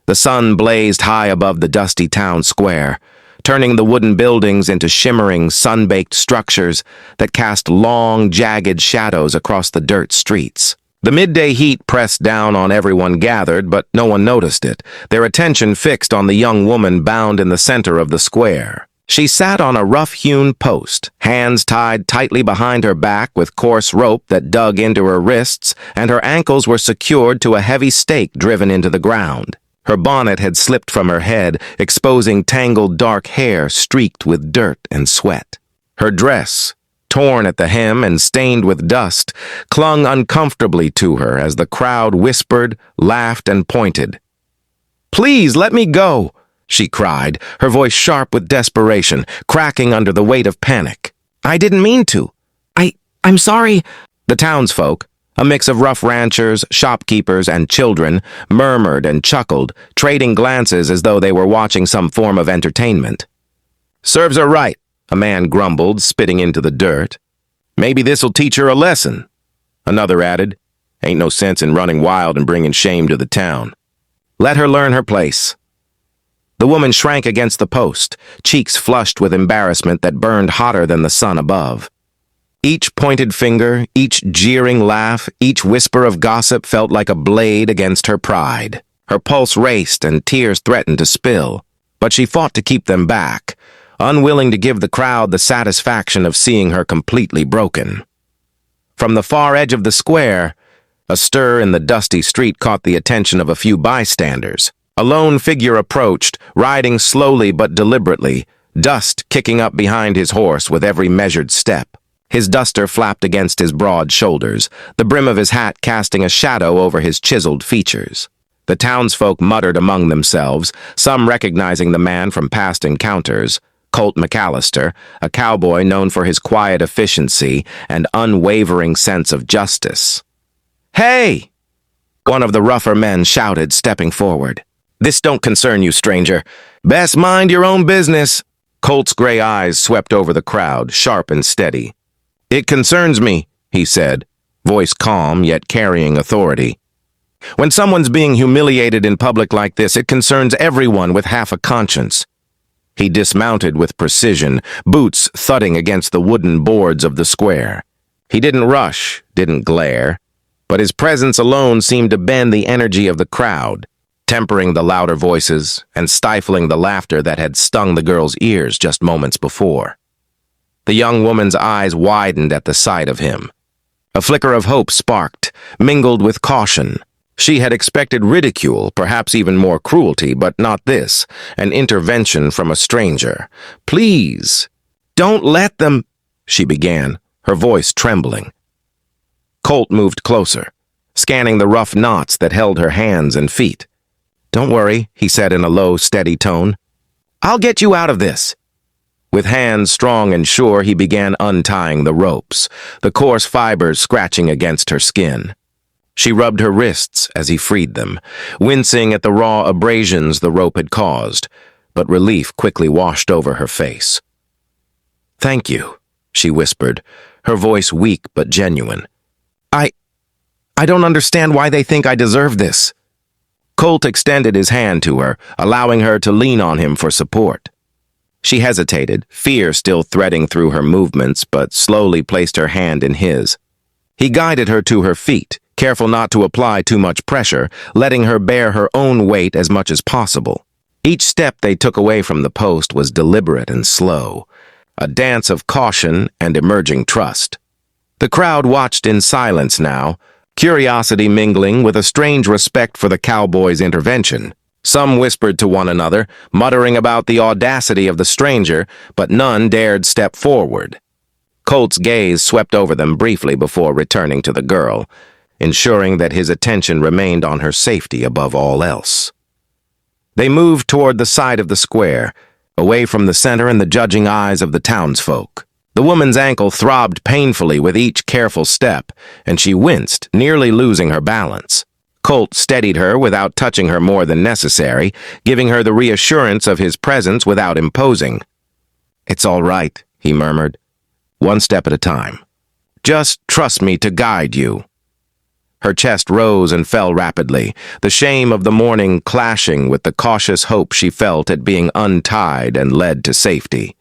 The sun blazed high above the dusty town square, turning the wooden buildings into shimmering, sun-baked structures that cast long, jagged shadows across the dirt streets. The midday heat pressed down on everyone gathered, but no one noticed it, their attention fixed on the young woman bound in the center of the square. She sat on a rough-hewn post, hands tied tightly behind her back with coarse rope that dug into her wrists, and her ankles were secured to a heavy stake driven into the ground. Her bonnet had slipped from her head, exposing tangled dark hair streaked with dirt and sweat. Her dress, torn at the hem and stained with dust, clung uncomfortably to her as the crowd whispered, laughed, and pointed. "Please, let me go!" she cried, her voice sharp with desperation, cracking under the weight of panic. "I didn't mean to. I'm sorry." The townsfolk, a mix of rough ranchers, shopkeepers, and children, murmured and chuckled, trading glances as though they were watching some form of entertainment. "Serves her right," a man grumbled, spitting into the dirt. "Maybe this'll teach her a lesson." Another added, "Ain't no sense in running wild and bringing shame to the town. Let her learn her place." The woman shrank against the post, cheeks flushed with embarrassment that burned hotter than the sun above. Each pointed finger, each jeering laugh, each whisper of gossip felt like a blade against her pride. Her pulse raced and tears threatened to spill, but she fought to keep them back, unwilling to give the crowd the satisfaction of seeing her completely broken. From the far edge of the square, a stir in the dusty street caught the attention of a few bystanders. A lone figure approached, riding slowly but deliberately, dust kicking up behind his horse with every measured step. His duster flapped against his broad shoulders, the brim of his hat casting a shadow over his chiseled features. The townsfolk muttered among themselves, some recognizing the man from past encounters, Colt McAllister, a cowboy known for his quiet efficiency and unwavering sense of justice. "Hey!" one of the rougher men shouted, stepping forward. "This don't concern you, stranger. Best mind your own business." Colt's gray eyes swept over the crowd, sharp and steady. "It concerns me," he said, voice calm yet carrying authority. "When someone's being humiliated in public like this, it concerns everyone with half a conscience." He dismounted with precision, boots thudding against the wooden boards of the square. He didn't rush, didn't glare, but his presence alone seemed to bend the energy of the crowd, tempering the louder voices and stifling the laughter that had stung the girl's ears just moments before. The young woman's eyes widened at the sight of him. A flicker of hope sparked, mingled with caution. She had expected ridicule, perhaps even more cruelty, but not this, an intervention from a stranger. "Please, don't let them," she began, her voice trembling. Colt moved closer, scanning the rough knots that held her hands and feet. "Don't worry," he said in a low, steady tone. "I'll get you out of this." With hands strong and sure, he began untying the ropes, the coarse fibers scratching against her skin. She rubbed her wrists as he freed them, wincing at the raw abrasions the rope had caused, but relief quickly washed over her face. "Thank you," she whispered, her voice weak but genuine. I don't understand why they think I deserve this." Colt extended his hand to her, allowing her to lean on him for support. She hesitated, fear still threading through her movements, but slowly placed her hand in his. He guided her to her feet, careful not to apply too much pressure, letting her bear her own weight as much as possible. Each step they took away from the post was deliberate and slow, a dance of caution and emerging trust. The crowd watched in silence now, curiosity mingling with a strange respect for the cowboy's intervention. Some whispered to one another, muttering about the audacity of the stranger, but none dared step forward. Colt's gaze swept over them briefly before returning to the girl, ensuring that his attention remained on her safety above all else. They moved toward the side of the square, away from the center and the judging eyes of the townsfolk. The woman's ankle throbbed painfully with each careful step, and she winced, nearly losing her balance. Colt steadied her without touching her more than necessary, giving her the reassurance of his presence without imposing. "It's all right," he murmured. "One step at a time. Just trust me to guide you." Her chest rose and fell rapidly, the shame of the morning clashing with the cautious hope she felt at being untied and led to safety.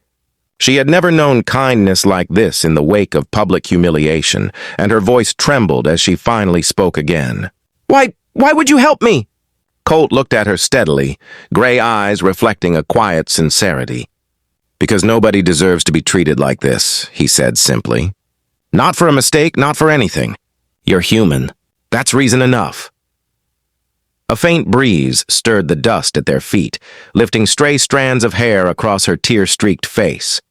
She had never known kindness like this in the wake of public humiliation, and her voice trembled as she finally spoke again. Why would you help me?" Colt looked at her steadily, gray eyes reflecting a quiet sincerity. "Because nobody deserves to be treated like this," he said simply. "Not for a mistake, not for anything. You're human. That's reason enough." A faint breeze stirred the dust at their feet, lifting stray strands of hair across her tear-streaked face.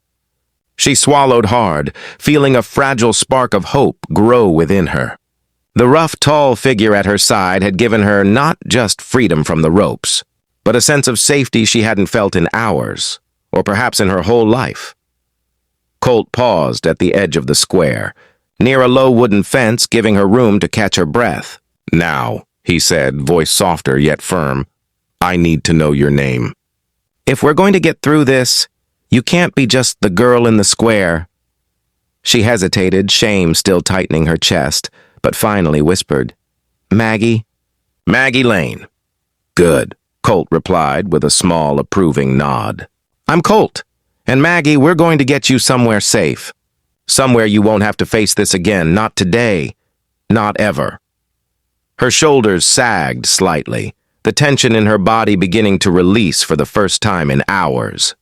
She swallowed hard, feeling a fragile spark of hope grow within her. The rough, tall figure at her side had given her not just freedom from the ropes, but a sense of safety she hadn't felt in hours, or perhaps in her whole life. Colt paused at the edge of the square, near a low wooden fence, giving her room to catch her breath. "Now," he said, voice softer yet firm, "I need to know your name." "If we're going to get through this, you can't be just the girl in the square." She hesitated, shame still tightening her chest, but finally whispered, "Maggie." "Maggie Lane." "Good," Colt replied with a small, approving nod. "I'm Colt, and Maggie, we're going to get you somewhere safe. Somewhere you won't have to face this again, not today, not ever." Her shoulders sagged slightly, the tension in her body beginning to release for the first time in hours.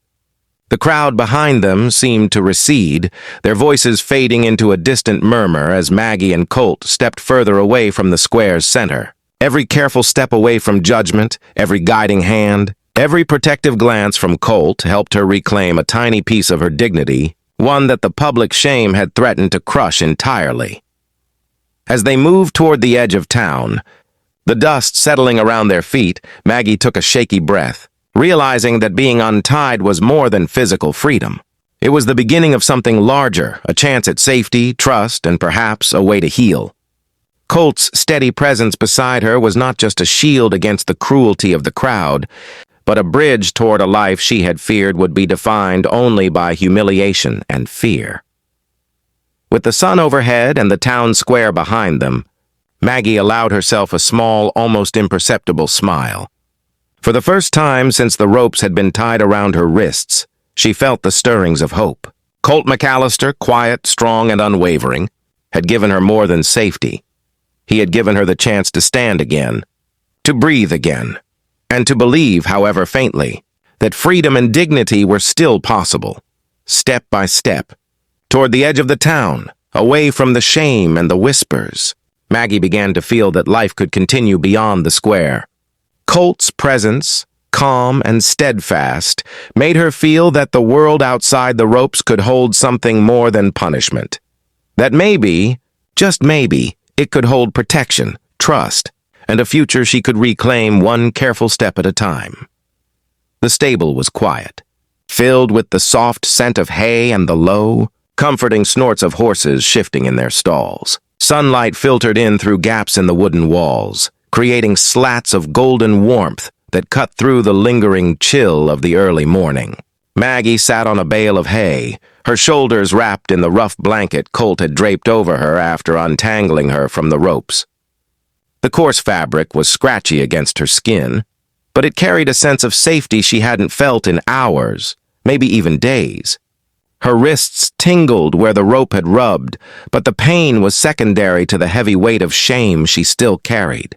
The crowd behind them seemed to recede, their voices fading into a distant murmur as Maggie and Colt stepped further away from the square's center. Every careful step away from judgment, every guiding hand, every protective glance from Colt helped her reclaim a tiny piece of her dignity, one that the public shame had threatened to crush entirely. As they moved toward the edge of town, the dust settling around their feet, Maggie took a shaky breath, realizing that being untied was more than physical freedom. It was the beginning of something larger, a chance at safety, trust, and perhaps a way to heal. Colt's steady presence beside her was not just a shield against the cruelty of the crowd, but a bridge toward a life she had feared would be defined only by humiliation and fear. With the sun overhead and the town square behind them, Maggie allowed herself a small, almost imperceptible smile. For the first time since the ropes had been tied around her wrists, she felt the stirrings of hope. Colt McAllister, quiet, strong, and unwavering, had given her more than safety. He had given her the chance to stand again, to breathe again, and to believe, however faintly, that freedom and dignity were still possible, step by step, toward the edge of the town, away from the shame and the whispers. Maggie began to feel that life could continue beyond the square. Colt's presence, calm and steadfast, made her feel that the world outside the ropes could hold something more than punishment. That maybe, just maybe, it could hold protection, trust, and a future she could reclaim one careful step at a time. The stable was quiet, filled with the soft scent of hay and the low, comforting snorts of horses shifting in their stalls. Sunlight filtered in through gaps in the wooden walls, creating slats of golden warmth that cut through the lingering chill of the early morning. Maggie sat on a bale of hay, her shoulders wrapped in the rough blanket Colt had draped over her after untangling her from the ropes. The coarse fabric was scratchy against her skin, but it carried a sense of safety she hadn't felt in hours, maybe even days. Her wrists tingled where the rope had rubbed, but the pain was secondary to the heavy weight of shame she still carried.